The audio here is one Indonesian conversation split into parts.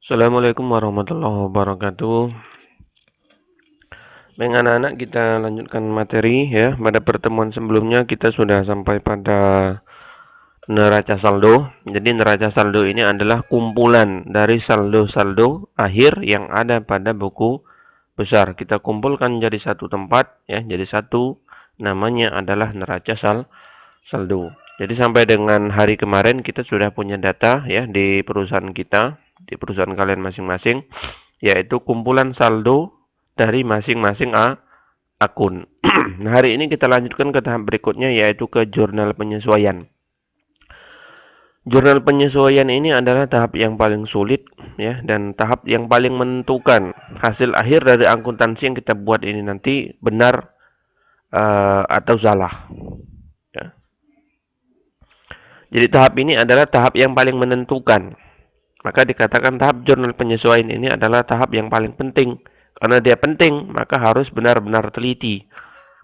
Assalamualaikum warahmatullahi wabarakatuh. Baik anak-anak, kita lanjutkan materi ya. Pada pertemuan sebelumnya kita sudah sampai pada neraca saldo. Jadi neraca saldo ini adalah kumpulan dari saldo-saldo akhir yang ada pada buku besar. Kita kumpulkan jadi satu tempat ya, jadi satu, namanya adalah neraca saldo. Jadi sampai dengan hari kemarin kita sudah punya data ya di perusahaan kita, di perusahaan kalian masing-masing, yaitu kumpulan saldo dari masing-masing akun. Nah, hari ini kita lanjutkan ke tahap berikutnya, yaitu ke jurnal penyesuaian. Jurnal penyesuaian ini adalah tahap yang paling sulit ya, dan tahap yang paling menentukan hasil akhir dari akuntansi yang kita buat ini nanti benar atau salah ya. Jadi tahap ini adalah tahap yang paling menentukan. Maka dikatakan tahap jurnal penyesuaian ini adalah tahap yang paling penting. Karena dia penting, maka harus benar-benar teliti.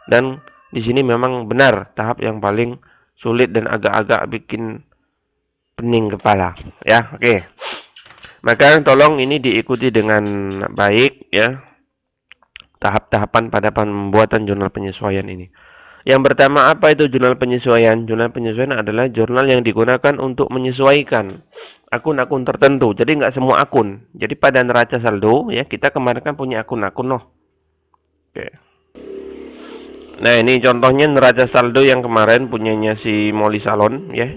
Dan di sini memang benar tahap yang paling sulit dan agak-agak bikin pening kepala. Ya, oke. Maka tolong ini diikuti dengan baik ya, tahap-tahapan pada pembuatan jurnal penyesuaian ini. Yang pertama, apa itu jurnal penyesuaian? Jurnal penyesuaian adalah jurnal yang digunakan untuk menyesuaikan akun-akun tertentu. Jadi nggak semua akun. Jadi pada neraca saldo ya, kita kemarin kan punya akun-akun loh. Oke. Nah, ini contohnya neraca saldo yang kemarin punyanya si Molly Salon ya.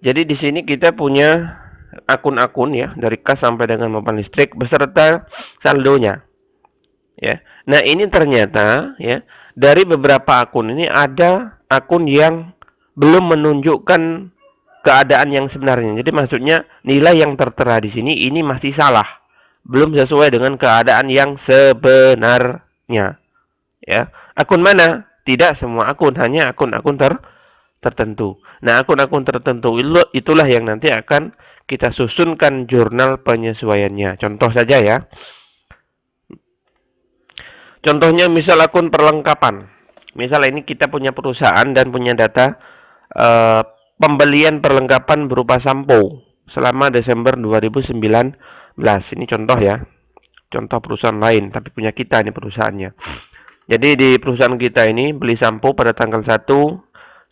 Jadi di sini kita punya akun-akun ya, dari kas sampai dengan mobil listrik beserta saldonya. Ya. Nah, ini ternyata ya, dari beberapa akun ini ada akun yang belum menunjukkan keadaan yang sebenarnya. Jadi maksudnya nilai yang tertera di sini ini masih salah. Belum sesuai dengan keadaan yang sebenarnya. Ya. Akun mana? Tidak semua akun, hanya akun-akun tertentu. Nah, akun-akun tertentu itulah yang nanti akan kita susunkan jurnal penyesuaiannya. Contoh saja ya. Contohnya misal akun perlengkapan. Misal ini kita punya perusahaan dan punya data pembelian perlengkapan berupa sampo selama Desember 2019. Ini contoh ya. Contoh perusahaan lain, tapi punya kita ini perusahaannya. Jadi di perusahaan kita ini beli sampo pada tanggal 1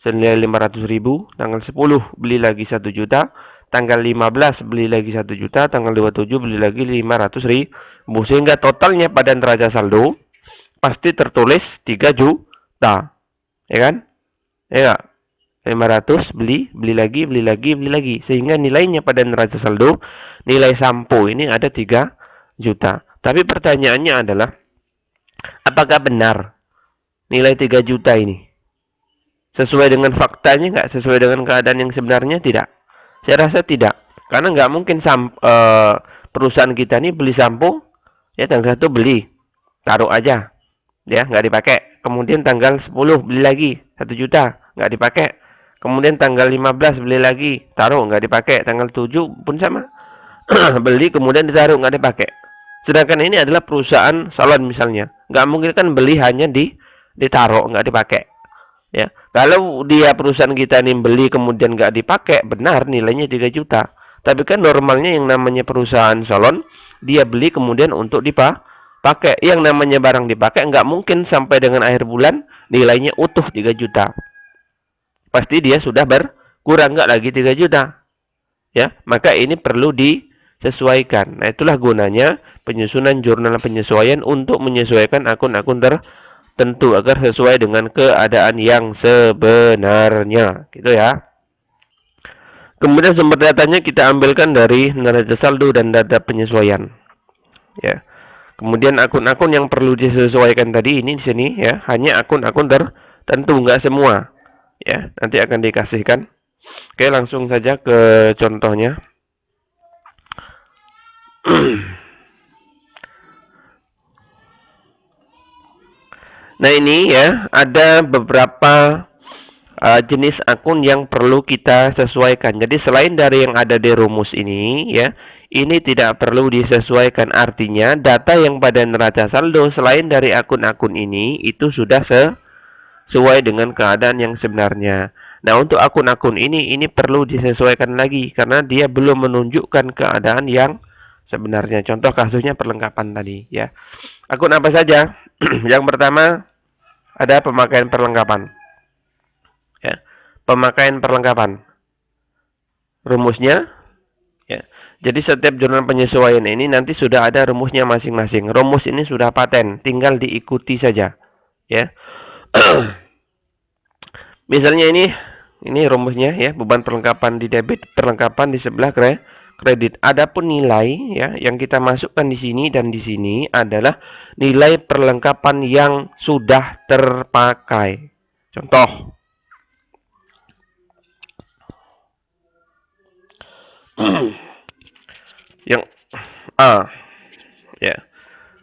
senilai 500.000, tanggal 10 beli lagi 1 juta, tanggal 15 beli lagi 1 juta, tanggal 27 beli lagi 500.000, sehingga totalnya pada neraca saldo pasti tertulis 3 juta, ya kan? Ya gak? 500 beli lagi, sehingga nilainya pada neraca saldo, nilai sampo ini ada 3 juta. Tapi pertanyaannya adalah, apakah benar nilai 3 juta ini? Sesuai dengan faktanya nggak? Sesuai dengan keadaan yang sebenarnya tidak? Saya rasa tidak. Karena nggak mungkin perusahaan kita ini beli sampo, ya tanggal 1 beli, taruh aja. Ya, nggak dipakai. Kemudian tanggal 10 beli lagi, 1 juta, nggak dipakai. Kemudian tanggal 15 beli lagi, taruh, nggak dipakai. Tanggal 7 pun sama. Beli, kemudian ditaruh, nggak dipakai. Sedangkan ini adalah perusahaan salon misalnya. Nggak mungkin kan beli hanya ditaruh, nggak dipakai. Ya, kalau dia perusahaan kita nih beli kemudian nggak dipakai, benar nilainya 3 juta. Tapi kan normalnya yang namanya perusahaan salon, dia beli kemudian untuk dipakai. Yang namanya barang dipakai nggak mungkin sampai dengan akhir bulan nilainya utuh 3 juta. Pasti dia sudah berkurang, nggak lagi 3 juta. Ya, maka ini perlu disesuaikan. Nah, itulah gunanya penyusunan jurnal penyesuaian untuk menyesuaikan akun-akun tertentu agar sesuai dengan keadaan yang sebenarnya, gitu ya. Kemudian sumber datanya kita ambilkan dari neraca saldo dan data penyesuaian. Ya. Kemudian akun-akun yang perlu disesuaikan tadi ini di sini ya, hanya akun-akun tertentu, nggak semua. Ya, nanti akan dikasihkan. Oke, langsung saja ke contohnya. Nah, ini ya, ada beberapa jenis akun yang perlu kita sesuaikan. Jadi selain dari yang ada di rumus ini ya, ini tidak perlu disesuaikan. Artinya data yang pada neraca saldo selain dari akun-akun ini itu sudah sesuai dengan keadaan yang sebenarnya. Nah, untuk akun-akun ini perlu disesuaikan lagi karena dia belum menunjukkan keadaan yang sebenarnya. Contoh kasusnya perlengkapan tadi ya. Akun apa saja? Yang pertama ada pemakaian perlengkapan. Ya. Pemakaian perlengkapan. Rumusnya ya. Jadi setiap jurnal penyesuaian ini nanti sudah ada rumusnya masing-masing. Rumus ini sudah paten, tinggal diikuti saja ya. Misalnya ini rumusnya ya, beban perlengkapan di debit, perlengkapan di sebelah kredit. Adapun nilai ya yang kita masukkan di sini dan di sini adalah nilai perlengkapan yang sudah terpakai. Contoh. Yang A ya.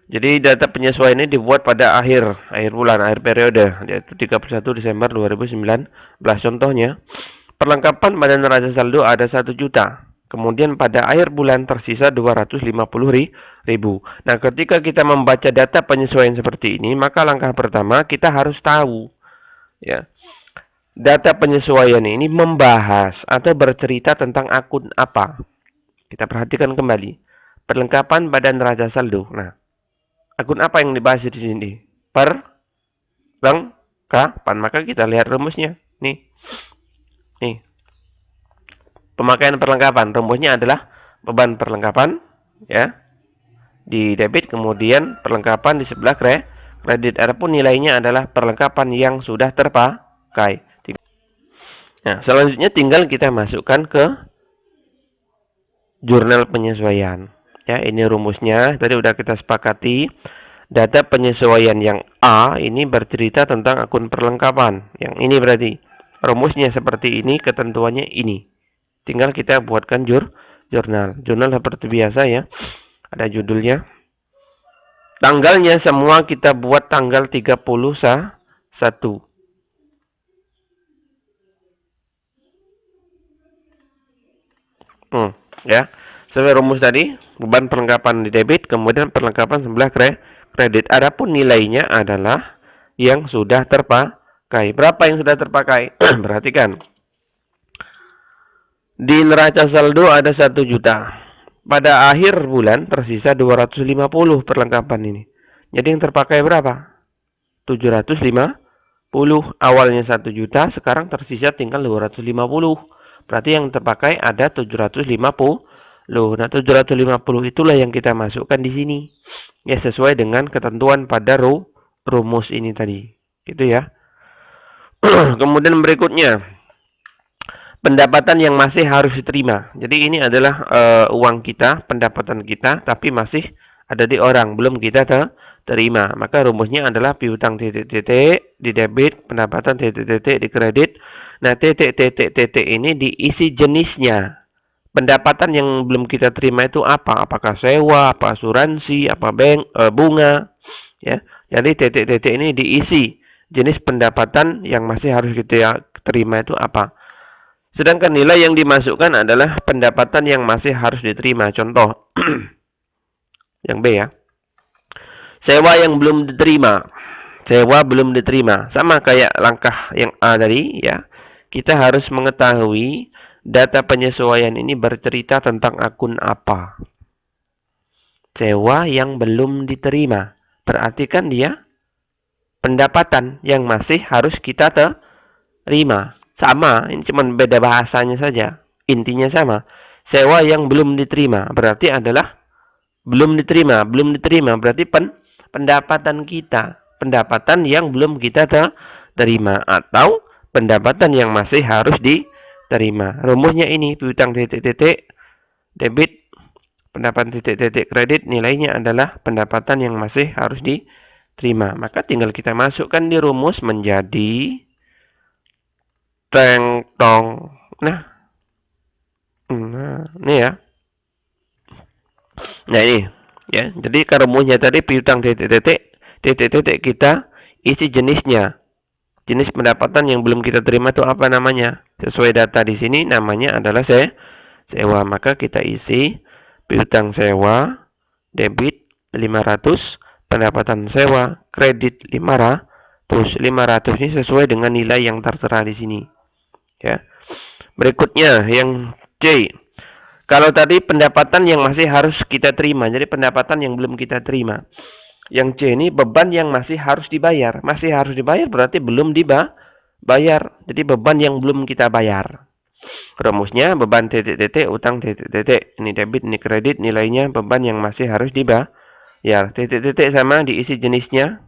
Jadi data penyesuaian ini dibuat pada akhir bulan, akhir periode, yaitu 31 Desember 2019. Contohnya, perlengkapan pada neraca saldo ada 1 juta. Kemudian pada akhir bulan tersisa 250.000. Nah, ketika kita membaca data penyesuaian seperti ini, maka langkah pertama kita harus tahu ya. Data penyesuaian ini membahas atau bercerita tentang akun apa. Kita perhatikan kembali. Perlengkapan pada neraca saldo. Nah, akun apa yang dibahas di sini? Perlengkapan. Maka kita lihat rumusnya. Nih. Pemakaian perlengkapan. Rumusnya adalah beban perlengkapan ya. Di debit, kemudian perlengkapan di sebelah kredit. Adapun nilainya adalah perlengkapan yang sudah terpakai. Nah, selanjutnya tinggal kita masukkan ke jurnal penyesuaian. Ya, ini rumusnya. Tadi udah kita sepakati. Data penyesuaian yang A ini bercerita tentang akun perlengkapan. Yang ini berarti rumusnya seperti ini, ketentuannya ini. Tinggal kita buatkan jurnal. Jurnal seperti biasa ya. Ada judulnya. Tanggalnya semua kita buat tanggal 31. Ya. Sesuai rumus tadi, beban perlengkapan di debit, kemudian perlengkapan sebelah kredit. Adapun nilainya adalah yang sudah terpakai. Berapa yang sudah terpakai? Perhatikan. Di neraca saldo ada 1 juta. Pada akhir bulan tersisa 250 perlengkapan ini. Jadi yang terpakai berapa? 750. Awalnya 1 juta, sekarang tersisa tinggal 250. Berarti yang terpakai ada 750. Nah, 750 itulah yang kita masukkan di sini. Ya, sesuai dengan ketentuan pada rumus ini tadi. Gitu ya. Kemudian berikutnya, pendapatan yang masih harus diterima. Jadi ini adalah uang kita, pendapatan kita, tapi masih ada di orang, belum kita terima. Maka rumusnya adalah piutang titik-titik di debit, pendapatan titik-titik di kredit. Nah, titik-titik ini diisi jenisnya. Pendapatan yang belum kita terima itu apa? Apakah sewa, apa asuransi, apa bunga, ya. Jadi titik-titik ini diisi jenis pendapatan yang masih harus kita terima itu apa. Sedangkan nilai yang dimasukkan adalah pendapatan yang masih harus diterima. Contoh yang B ya. Sewa yang belum diterima. Sewa belum diterima. Sama kayak langkah yang A tadi ya. Kita harus mengetahui data penyesuaian ini bercerita tentang akun apa. Sewa yang belum diterima. Berarti kan dia pendapatan yang masih harus kita terima. Sama, ini cuma beda bahasanya saja. Intinya sama. Sewa yang belum diterima berarti adalah belum diterima. Belum diterima berarti pendapatan kita. Pendapatan yang belum kita terima. Atau pendapatan yang masih harus diterima. Rumusnya ini, piutang titik-titik debit, pendapatan titik-titik kredit, nilainya adalah pendapatan yang masih harus diterima. Maka tinggal kita masukkan di rumus menjadi teng tong. Nah, ini ya. Nah ini ya. Jadi kan rumusnya tadi piutang titik-titik kita isi jenisnya. Jenis pendapatan yang belum kita terima itu apa namanya? Sesuai data di sini namanya adalah sewa. Maka kita isi piutang sewa, debit 500, pendapatan sewa, kredit 500. 500 ini sesuai dengan nilai yang tertera di sini. Ya. Berikutnya yang C. Kalau tadi pendapatan yang masih harus kita terima, jadi pendapatan yang belum kita terima. Yang C ini beban yang masih harus dibayar. Masih harus dibayar berarti belum dibayar. Jadi beban yang belum kita bayar. Rumusnya beban titik-titik, utang titik-titik. Ini debit, ini kredit, nilainya beban yang masih harus dibayar. Titik-titik sama diisi jenisnya.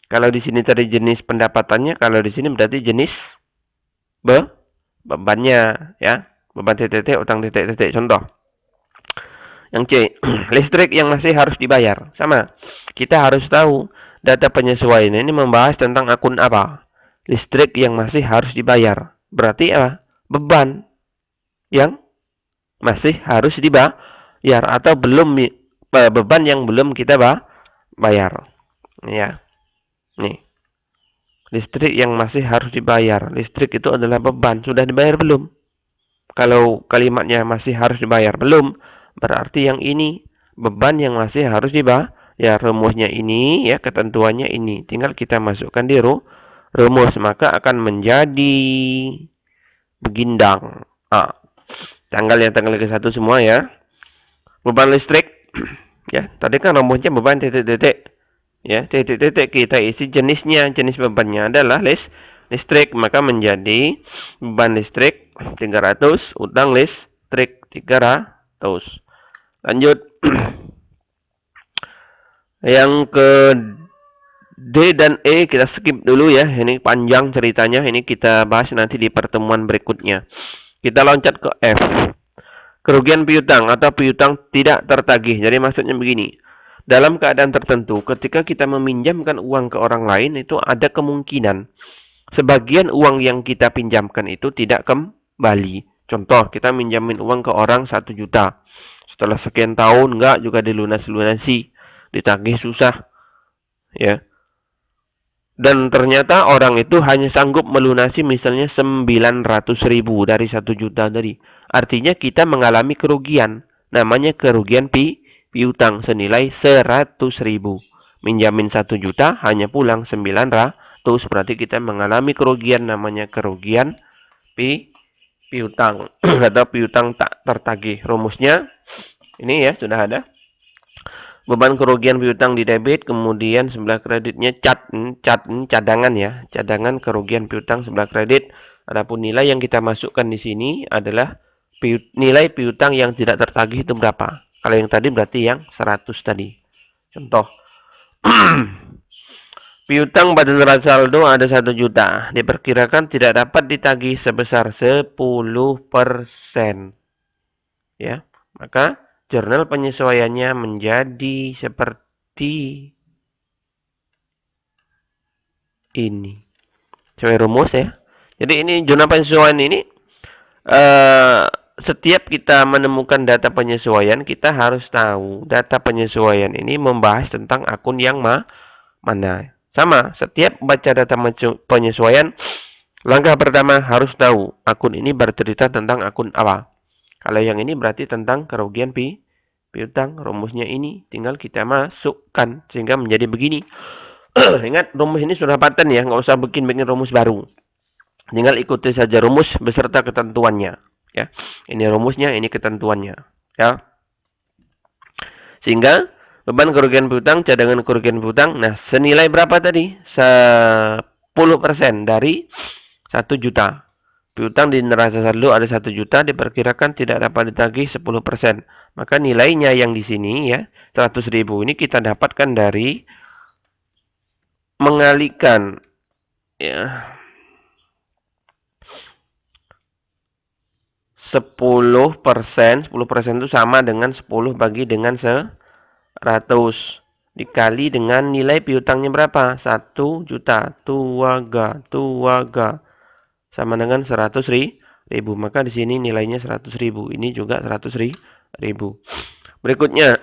Kalau di sini tadi jenis pendapatannya, kalau di sini berarti jenis bebannya, ya. Beban titik-titik, utang titik-titik. Contoh. Yang C, listrik yang masih harus dibayar. Sama. Kita harus tahu data penyesuaian ini membahas tentang akun apa. Listrik yang masih harus dibayar. Berarti apa? Beban yang masih harus dibayar atau belum beban yang belum kita bayar. Ya. Nih. Listrik yang masih harus dibayar. Listrik itu adalah beban. Sudah dibayar belum? Kalau kalimatnya masih harus dibayar belum, berarti yang ini beban yang masih harus dibayar. Ya, rumusnya ini, ya, ketentuannya ini. Tinggal kita masukkan di rumus, maka akan menjadi begindang. Tanggal ke-1 semua ya. Beban listrik, ya, tadi kan rumusnya beban titik-titik. Ya, titik-titik kita isi jenisnya, jenis bebannya adalah listrik, maka menjadi beban listrik 300, utang listrik 300. Lanjut. Yang ke D dan E kita skip dulu ya. Ini panjang ceritanya. Ini kita bahas nanti di pertemuan berikutnya. Kita loncat ke F. Kerugian piutang atau piutang tidak tertagih. Jadi maksudnya begini. Dalam keadaan tertentu, ketika kita meminjamkan uang ke orang lain, itu ada kemungkinan sebagian uang yang kita pinjamkan itu tidak kembali. Contoh, kita minjamin uang ke orang 1 juta. Setelah sekian tahun, enggak juga dilunas-lunasi. Ditagih susah. Ya. Dan ternyata orang itu hanya sanggup melunasi misalnya 900.000 dari 1 juta tadi. Artinya kita mengalami kerugian. Namanya kerugian piutang senilai 100.000. Minjamin 1 juta hanya pulang 900, berarti kita mengalami kerugian, namanya kerugian piutang atau piutang tak tertagih. Rumusnya ini ya sudah ada. Beban kerugian piutang di debit, kemudian sebelah kreditnya cadangan ya, cadangan kerugian piutang sebelah kredit. Adapun nilai yang kita masukkan di sini adalah nilai piutang yang tidak tertagih itu berapa. Kalau yang tadi berarti yang 100 tadi. Contoh. Piutang pada neraca saldo ada 1 juta. Diperkirakan tidak dapat ditagih sebesar 10%. Ya, maka jurnal penyesuaiannya menjadi seperti ini. Sesuai rumus ya. Jadi ini jurnal penyesuaian ini setiap kita menemukan data penyesuaian, kita harus tahu data penyesuaian ini membahas tentang akun yang mana. Sama, setiap baca data penyesuaian, langkah pertama harus tahu akun ini bercerita tentang akun apa. Kalau yang ini berarti tentang kerugian piutang. Rumusnya ini tinggal kita masukkan sehingga menjadi begini. Ingat, rumus ini sudah paten ya, nggak usah bikin rumus baru. Tinggal ikuti saja rumus beserta ketentuannya. Ya, ini rumusnya, ini ketentuannya. Ya, sehingga beban kerugian piutang, cadangan kerugian piutang, nah senilai berapa tadi? 10% dari 1 juta. Piutang di neraca saldo ada 1 juta, diperkirakan tidak dapat ditagih 10%. Maka nilainya yang di sini ya, 100.000 ini kita dapatkan dari mengalihkan ya 10%, 10% itu sama dengan 10 bagi dengan 100 dikali dengan nilai piutangnya berapa? 1 juta. Tuaga sama dengan 100.000. Maka di sini nilainya 100.000. Ini juga 100.000. Berikutnya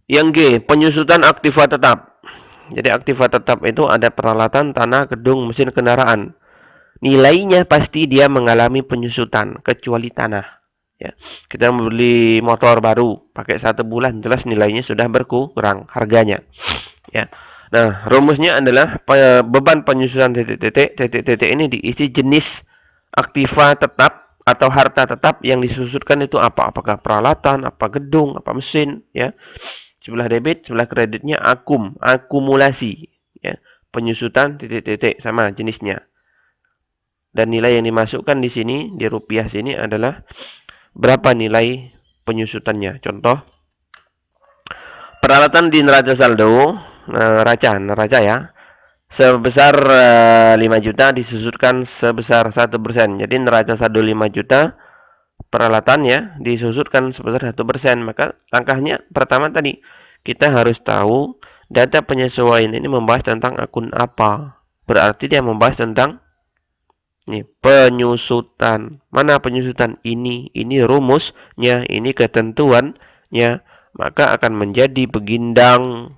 yang G, penyusutan aktiva tetap. Jadi aktiva tetap itu ada peralatan, tanah, gedung, mesin kendaraan. Nilainya pasti dia mengalami penyusutan, kecuali tanah. Ya, kita membeli motor baru, pakai 1 bulan, jelas nilainya sudah berkurang harganya. Ya, nah rumusnya adalah beban penyusutan titik-titik ini diisi jenis aktiva tetap atau harta tetap yang disusutkan itu apa? Apakah peralatan, apa gedung, apa mesin, ya. Sebelah debit, sebelah kreditnya akumulasi, ya. Penyusutan titik-titik sama jenisnya. Dan nilai yang dimasukkan di sini di rupiah sini adalah berapa nilai penyusutannya. Contoh, peralatan di neraca saldo, neraca ya, sebesar 5 juta disusutkan sebesar 1%. Jadi neraca saldo 5 juta, peralatannya disusutkan sebesar 1%. Maka langkahnya pertama tadi, kita harus tahu data penyesuaian ini membahas tentang akun apa. Berarti dia membahas tentang penyusutan. Mana penyusutan? Ini rumusnya, ini ketentuannya. Maka akan menjadi begindang.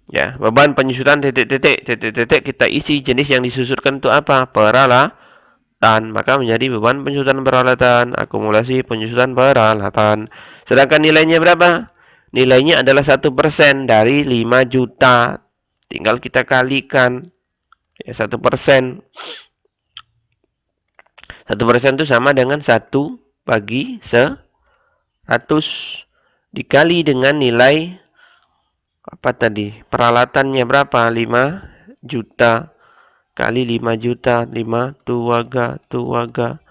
Ya, beban penyusutan titik-titik kita isi jenis yang disusutkan itu apa? Peralatan. Maka menjadi beban penyusutan peralatan, akumulasi penyusutan peralatan. Sedangkan nilainya berapa? Nilainya adalah 1% dari 5 juta. Tinggal kita kalikan. Ya, 1%. 1% itu sama dengan 1 bagi 100 dikali dengan nilai apa tadi? Peralatannya berapa? 5 juta kali 5 juta, 5 tuaga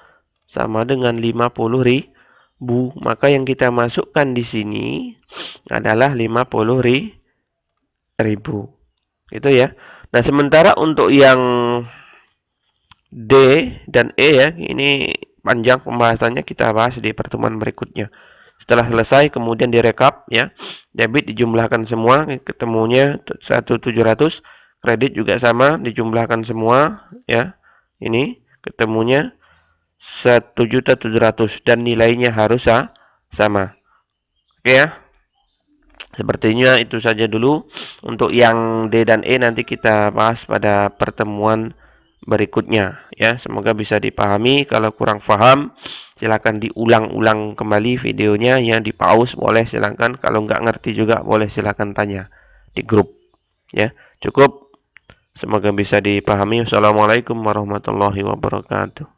sama dengan 50 ribu. Maka yang kita masukkan di sini adalah 50 ribu. Itu ya. Nah, sementara untuk yang D dan E ya, ini panjang pembahasannya, kita bahas di pertemuan berikutnya. Setelah selesai kemudian direkap ya. Debit dijumlahkan semua, ketemunya 1.700. Kredit juga sama, dijumlahkan semua ya. Ini ketemunya 1.700.000 dan nilainya harus sama. Oke ya. Sepertinya itu saja dulu. Untuk yang D dan E nanti kita bahas pada pertemuan berikutnya ya. Semoga bisa dipahami. Kalau kurang paham silakan diulang-ulang kembali videonya ya, di pause boleh silakan. Kalau nggak ngerti juga boleh silakan tanya di grup ya. Cukup, semoga bisa dipahami. Wassalamualaikum warahmatullahi wabarakatuh.